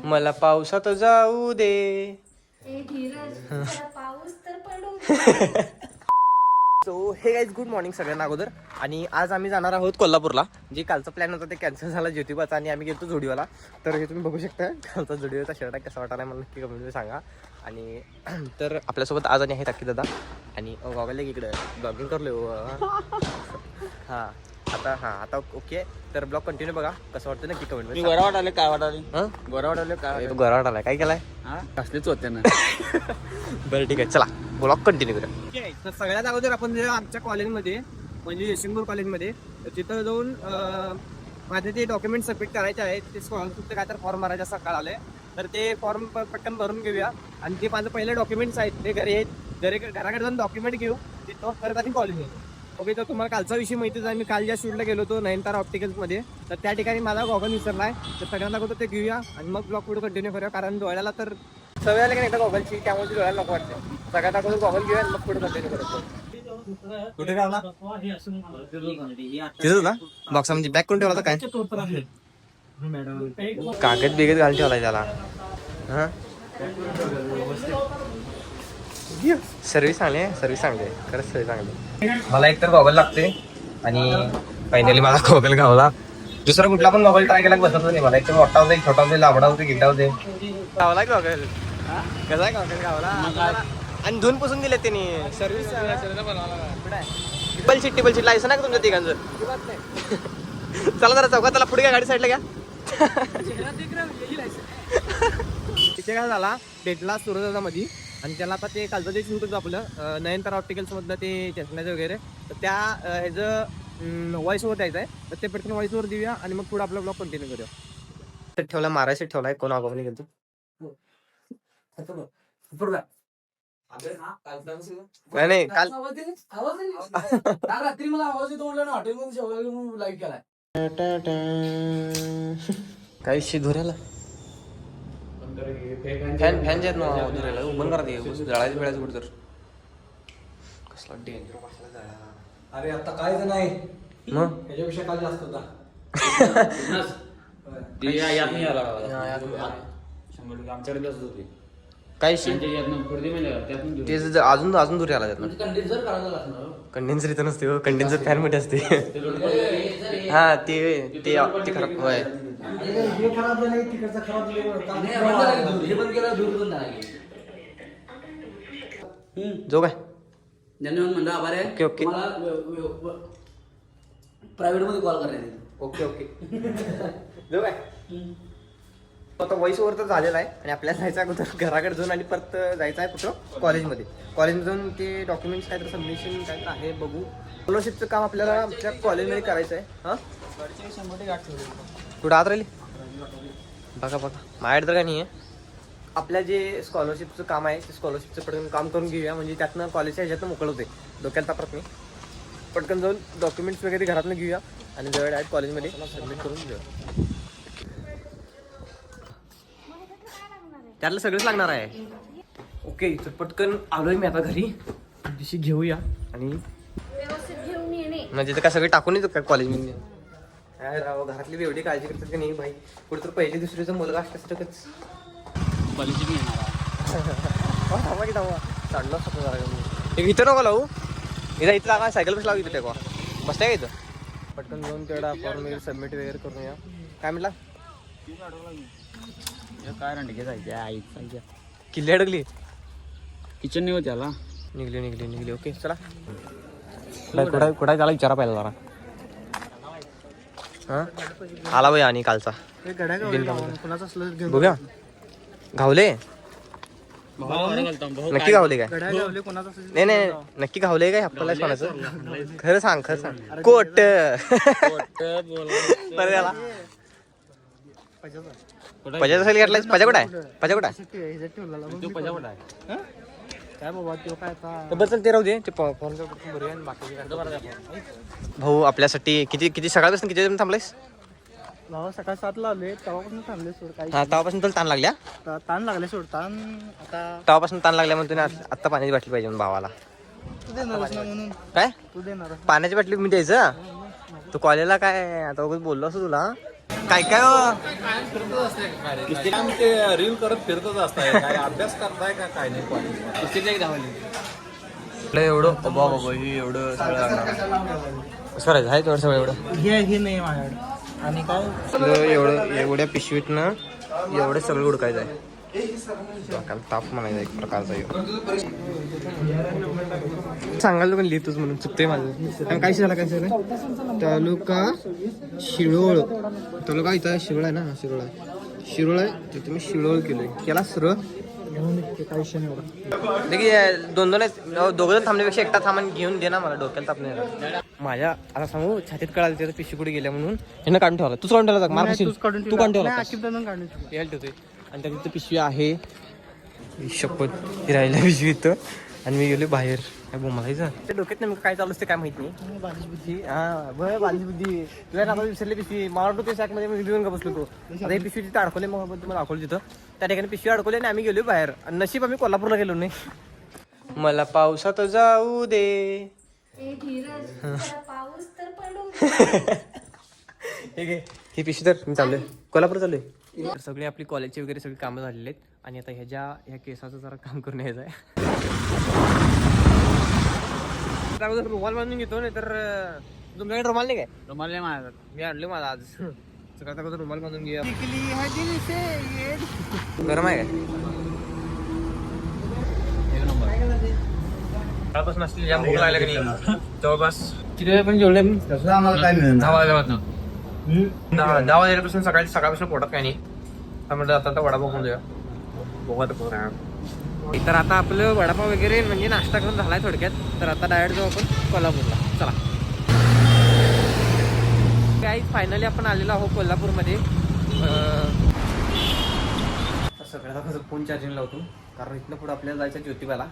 मला पावसात जाऊ दे. पाऊस तर पडू. सो हे गाईज गुड मॉर्निंग सगळ्यांना अगोदर. आणि आज आम्ही जाणार आहोत कोल्हापूरला. जे कालचा प्लॅन होता ते कॅन्सल झाला ज्योतिबाचा आणि आम्ही गेलो जोडीवाला. तर हे तुम्ही बघू शकता कालचा जोडीवाचा शर्ट आहे कसा वाटायला मला नक्की कमेंटमध्ये सांगा. आणि तर आपल्यासोबत आज आणि आहेत अक्की दादा आणि गॉगल इकडे ब्लॉगिंग करलो. हां आता ओके. तर ब्लॉग कंटिन्यू बघा कसं वाटतं नक्की कमेंटमध्ये. गोरा वाटाले काय वाटाले हां गोरा वाटाले काय गोरा वाटायला काय केलाय कसलेच होते ना. बरं ठीक आहे चला ब्लॉग कंटिन्यू करूया. तर सगळ्यात अगोदर आपण जे आमच्या कॉलेजमध्ये म्हणजे यशवंतपूर कॉलेजमध्ये तिथं जाऊन माझे ते डॉक्युमेंट सबमिट करायचे आहेत. ते स्कॉलरशिपचं काय तर फॉर्म भरायचं असं कळालं. तर ते फॉर्म पटकन भरून घेऊया. आणि ते माझं पहिले डॉक्युमेंट्स आहेत ते घरी आहेत. घराकडे जाऊन डॉक्युमेंट घेऊ तिथं परत आणि कॉलेज. ओके. तर तुम्हाला कालचा विषय माहितीच आहे. मी काल ज्या शूटला गेलो होतो नयनतारा ऑप्टिकल्समध्ये तर त्या ठिकाणी माझा गॉगल विसरला आहे. तर सगळ्यांना होतं ते घेऊया आणि मग ब्लॉग पुढे कंटिन्यू करूया. कारण डोळ्याला तर सवय आली की नाही गॉगलची त्यामुळे ती डोळ्याला नको वाटते. सगळ्यात अगोदर गॉगल घेऊया मग पुढे कंटिन्यू करतो. कुठे गावला तिथं ना बॉक्सा म्हणजे बॅग करून ठेवला काय कागद बिगत घालून ठेवलाय त्याला. हा सर्विस चांगली सर्विस चांगली आहे खरंच सर्विस चांगली. मला एक तर गॉगल लागते आणि फायनली मला गॉगल गावला. दुसरा कुठला पण गॉगल ट्राय केला बसत नाही मला. एक तर मोठा होते छोटा होते लांबडा होते गिड्डा होते. गावला गॉगल कसा गॉगल गावला आणि धुवून पुसून दिले त्यांनी. सर्व्हिस टिबल सीट लायसन आहे का तुमच्या तिघांचं. चला जरा चौकात त्याला पुढे घ्या गाडी साईडला घ्या. तिथे काय झाला भेटला सुरदामध्ये आणि त्याला आता ते कालचं जे शूट होतं आपलं नयनतारा ऑप्टिकल्स मधलं ते चष्म्याचं वगैरे. तर त्या ह्याचं व्हॉइसवर द्यायचं आहे. तर ते पटकन व्हॉइसवर देऊया आणि मग पुढे आपला ब्लॉग कंटिन्यू करूया. तर ठेवला मारायचं ठेवलाय कोण आगाव नाही गेलो. नाही काल रात्री मला आवाज येतो म्हटलं ना हॉटेलमध्ये लाईव्ह केलाय. काय विषय धुऱ्याला फॅन जे आहेत ना धुऱ्याला बंद करा ते जळायचं वेळाचं कुठं तर कसला डेंजर बसला जळा. अरे आता काय तर नाही मग त्याच्यापेक्षा काल जास्त होता. 100% आमच्याकडे जास्त होते काय विषय ते अजून धुरे आला त्यातनं. कंडेन्सर इथं नसते हो कंडेन्सर फॅन मध्ये असते. हा ते खराब होय. जो काय ओके ओके प्रायव्हेट मध्ये कॉल करायला. ओके ओके जो काय आता व्हॉइस ओव्हर तर झालेला आहे आणि आपल्याला जायचं अगोदर घराकडे जाऊन आणि परत जायचं आहे कुठं कॉलेजमध्ये जाऊन ते डॉक्युमेंट्स काय तर सबमिशन काय तर आहे बघू. स्कॉलरशिपचं काम आपल्याला आमच्या कॉलेजमध्ये करायचं आहे. हां कुठं आत राहिली बघा माझ्याकडे तर काय नाही आहे. आपल्या जे स्कॉलरशिपचं काम आहे ते स्कॉलरशिपचं पटकन काम करून घेऊया म्हणजे त्यातनं कॉलेजच्या ह्याच्यातनं मोकळ होते. डोक्याला तापत नाही. पटकन जाऊन डॉक्युमेंट्स वगैरे घरातनं घेऊया आणि जवळ डायरेक्ट कॉलेजमध्ये सबमिट करून घेऊया. त्यातलं सगळंच लागणार आहे. ओके तर पटकन आलोय मी आता घरी दिशी घेऊया आणि म्हणजे काय सगळं टाकून येतो काय कॉलेजमध्ये. काय राव घरातली एवढी काळजी करतात की नाही भाई. कुठं तर पहिली दुसरीचं मुलगा असल्यासारखंच थांबा की थांबा चाललो असतो जरा इथं नको लावू. इथं लागा सायकल बस लावू इथं टेकवा बसताय का इथं. पटकन जाऊन तेवढा फॉर्म वगैरे सबमिट वगैरे करून या. काय म्हटला काय रणके जायचं आईचा किल्ली अडकली किचन नाही होत त्याला. निघली ओके चला कुठं त्याला विचारा पाहिजे जरा. हां आला बाई आणि कालचा बघूया घावले नक्की घावले काय नाही नक्की घावले काय आपल्याला कोणाचं खरं सांग कोट पजा असेल घेतलाय. पजा कुठं आहे काय बाबा तो काय बदल ते राहू दे. ते फोन भरूया आणि बाकी भाऊ आपल्यासाठी किती सकाळपासून किती जण थांबलायस. सकाळ 7ला आले तेव्हापासून थांबले सोड. काही हा तेव्हापासून तुला ताण लागल्या ताण लागले सोड. ताण आता तेव्हापासून ताण लागल्या म्हणतो ना आत्ता पाण्याची बाटली पाहिजे भावाला. तू देणारच ना म्हणून काय तू देणार पाण्याची बाटली मी द्यायचं. तू कॉलेजला काय आता बोललो असं तुला काय काय हो? ते रील करत फिरतच असताय काय अभ्यास करताय का काय नाही कॉलेज एवढं बाबा ही एवढं सगळं कसं करायचं आहे तेवढं सगळं एवढं हे नाही माझ्याकडे आणि काय एवढं एवढ्या पिशवीतनं एवढं सगळं उडकायचं आहे डोक्याला ताप म्हणायचा एक प्रकारचा सांगायला पण लिहितोच म्हणून चुकतंय माझं काय झालं काय सर तालुका शिरोळ तालुका इथं शिरोळ आहे ना शिरोळ आहे शिरोळ आहे ते तुम्ही शिरोळ केलंय केला सरळ दोन दोघं जण थांबण्यापेक्षा एकटा सामान घेऊन दे ना मला डोक्याला ताप नाही माझ्या आता सांगू छातीत कळालं त्याचं पिशवी कुठे गेल्या म्हणून ह्यानं काढून ठेवला तूच काढून ठेवला मार तू काढून ठेवला यायला ठेवतोय आणि त्याची पिशवी आहे शपथ ही राहिल्या पिशवी इथं आणि मी गेलो बाहेर काय बोंबायचं त्या डोक्यात नेमकं काय चालू असते काय माहित नाही बालिश बुद्धी हा बरं बालिश बुद्धी तुला आता विसरली पिशवी मला वाटतं ते सॅकमध्ये मी घेऊन का बसलो तो आता ही पिशवी तिथं अडकवले मग तुम्हाला दाखवलं तिथं त्या ठिकाणी पिशवी अडकवली आणि आम्ही गेलो बाहेर आणि नशीब आम्ही कोल्हापूरला गेलो नाही मला पावसात जाऊ दे ए धीरज जरा पाऊस तर पडू ठीक आहे ही पिशवी तर मी चाललोय कोल्हापूर चाललोय तर सगळे आपली कॉलेजचे वगैरे सगळी कामं झालेली आहेत आणि आता ह्या केसाचं जरा काम करून यायचं आहे अगोदर रुमाल बांधून घेतो नाही तर तुमच्याकडे रुमाल नाही काय रुमाल नाही माझ्या मी आणले माझा आज सगळ्यात अगोदर रुमाल बांधून घेऊया गरम आहे काय सकाळपासून असलेली जाम भूक लागल्या की नाही जवळपास किती वेळ पण जेवढे दहा वाजल्यापासून सकाळपासून पोटात काय नाही त्यामुळे आता वडापाव खाऊन देऊया बघा तर आता आपलं वडापाव वगैरे म्हणजे नाश्ता करून झालाय थोडक्यात तर आता डायरेक्ट जाऊ आपण कोल्हापूरला चला काही फायनली आपण आलेलो आहोत कोल्हापूरमध्ये सगळ्यात आता फोन चार्जिंग लावतो कारण इथनं पुढे आपल्याला जायचं ज्योतिबाला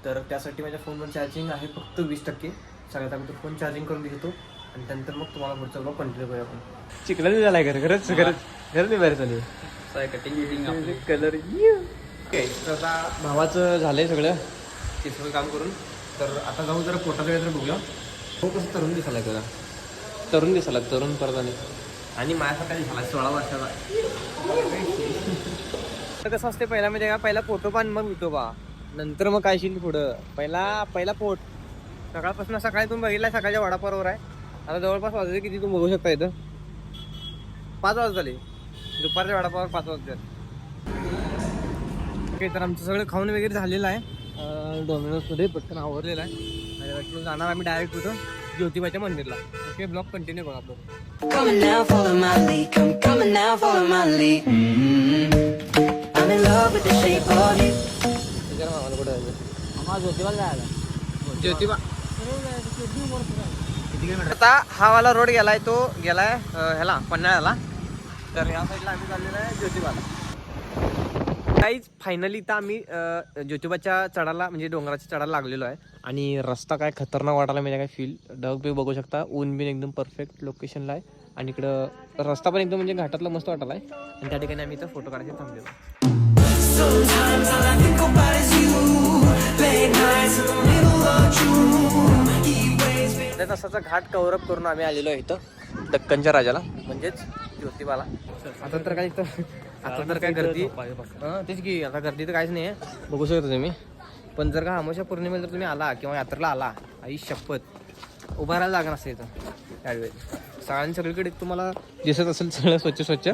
तर त्यासाठी माझ्या फोनवर चार्जिंग आहे फक्त 20%. सगळ्यात अगोदर फोन चार्जिंग करून घेतो आणि त्यानंतर मग तुम्हाला पुढचं ब्लॉग कंटिन्यू करूया आपण चिकला झालाय खरंच नाही बाहेर चालू कलर तर आता भावाचं झालंय सगळं ते सगळं काम करून तर आता जाऊ जरा पोटात वगैरे बघूया हो कसं तरुण दिसायला जरा तरुण परत आणि माझ्यासारखा झाला 16 वर्षाचा तर कसं असते पहिला म्हणजे का पहिला फोटो पान मग विठोबा नंतर मग काय शिल पुढं पहिला पोट सकाळपासून सकाळी तुम्ही बघितला सकाळच्या वडापाववर आहे आता जवळपास वाजले किती तुम्ही बघू शकता इथं 5 वाजता झाले दुपारच्या वडापावर 5 वाजता ओके तर आमचं सगळं खाऊन वगैरे झालेलं आहे डॉमिनोजमध्ये पटकन आवरलेलं आहे आणि वाटलं जाणार आम्ही डायरेक्ट होतो ज्योतिबाच्या मंदिरला ओके ब्लॉग कंटिन्यू बघा आपण Coming now, follow my lead. Coming now, follow my lead. I'm in love with the shape of you. मामाला कुठं जायचं ज्योतिबाला जायला ज्योतिबा आता हा वाला रोड गेलाय तो गेलाय ह्याला पन्हाळ्याला तर ह्या साईडला आम्ही चाललेलो आहे ज्योतिबाला काहीच फायनली तर आम्ही ज्योतिबाच्या चढाला म्हणजे डोंगराच्या चढायला लागलेलो आहे आणि रस्ता काय खतरनाक वाटायला म्हणजे काय फील ढग बी बघू शकता ऊन बिन एकदम परफेक्ट लोकेशनला आहे आणि इकडं रस्ता पण एकदम म्हणजे घाटातला मस्त वाटायला आहे आणि त्या ठिकाणी आम्ही इथं फोटो काढायचे थांबलेलो Sometimes all I think about is you. Late nights in the middle of June. Heat waves. तसाचा घाट कव्हरअप करून आम्ही आलेलो आहे इथं दक्कनच्या राजाला म्हणजेच ज्योतिबाला आता तर काय काय गर्दी तेच की आता गर्दी तर काहीच नाही आहे बघू शकता तुम्ही पण जर का अमावस्या पौर्णिमेला जर तुम्ही आला किंवा यात्रेला आला आई शपथ उभा राहायला लागणार असते इथं त्यावेळी सगळ्यांनी सगळीकडे तुम्हाला दिसत असेल सगळं स्वच्छ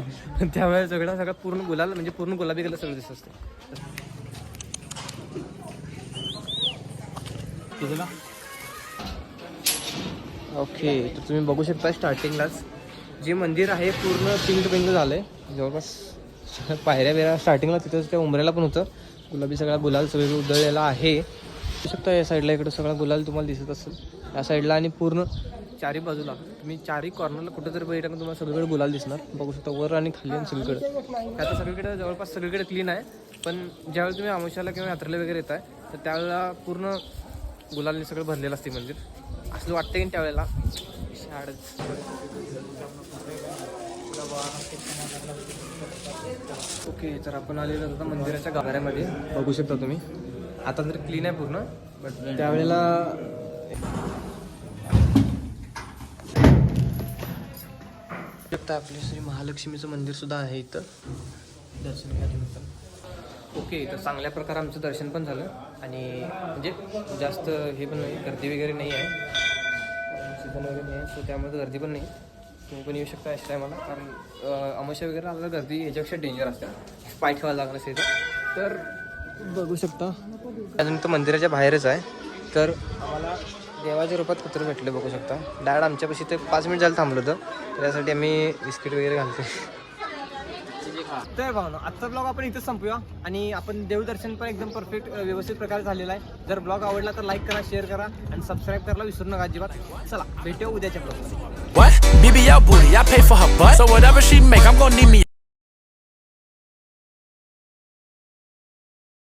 त्यावेळेस सगळं पूर्ण गुलाल म्हणजे पूर्ण गुलाबी कलर सगळं दिसत असते ओके तर तुम्ही बघू शकता स्टार्टिंगलाच जे मंदिर आहे पूर्ण पिंक झालंय जवळपास पायऱ्या बिऱ्या स्टार्टिंगला तिथंच त्या उंबऱ्याला पण होतं गुलाबी सगळा गुलाल सगळीकडे उधळलेला आहे बघू शकता या साईडला इकडे सगळा गुलाल तुम्हाला दिसत असेल या साईडला आणि पूर्ण चारी बाजूला तुम्ही चारी कॉर्नरला कुठं तरी बघितलं तुम्हाला सगळीकडे गुलाल दिसणार बघू शकता वर आणि खाली आणि सगळीकडे आता सगळीकडे जवळपास सगळीकडे क्लीन आहे पण ज्यावेळी तुम्ही अमावस्याला किंवा यात्रेला वगैरे येत आहे तर त्यावेळेला पूर्ण गुलालने सगळं भरलेलं असते मंदिर असं वाटतं की त्यावेळेला ओके तर आपण आलेलो आता मंदिराच्या गाभाऱ्यामध्ये बघू शकता तुम्ही आता तर क्लीन आहे पूर्ण बट त्यावेळेला शकता आपले श्री महालक्ष्मीचं मंदिर सुद्धा आहे इथं. दर्शन घ्या तुम्ही पण. ओके, तर चांगल्या प्रकारे आमचं दर्शन पण झालं आणि म्हणजे जास्त हे पण नाही, गर्दी वगैरे नाही आहे, सीझन वगैरे नाही आहे, सो त्यामुळे गर्दी पण नाही. तुम्ही पण येऊ शकता अशा टायमाला, कारण अमावस्या वगैरे आलं गर्दी याच्यापेक्षा डेंजर असते, पाय ठेवायला लागलं असेल तर बघू शकता. अजून तर मंदिराच्या बाहेरच आहे. तर आम्हाला देवाच्या रूपात कुत्रं भेटले बघू शकता. डायरेक्ट आमच्यापाशी ते 5 मिनिट झालं थांबलं होतं, त्यासाठी आम्ही बिस्किट वगैरे घालतो. तर भावना आजचा ब्लॉग आपण इथंच संपूया आणि आपण देवदर्शन पण एकदम परफेक्ट व्यवस्थित प्रकारे झालेला आहे. जर ब्लॉग आवडला तर लाईक करा, शेअर करा आणि सबस्क्राईब करायला विसरू नका अजिबात. चला भेटूया उद्याच्या blog. What? BBL booty, I pay for her butt. So whatever she make, I'm gonna need me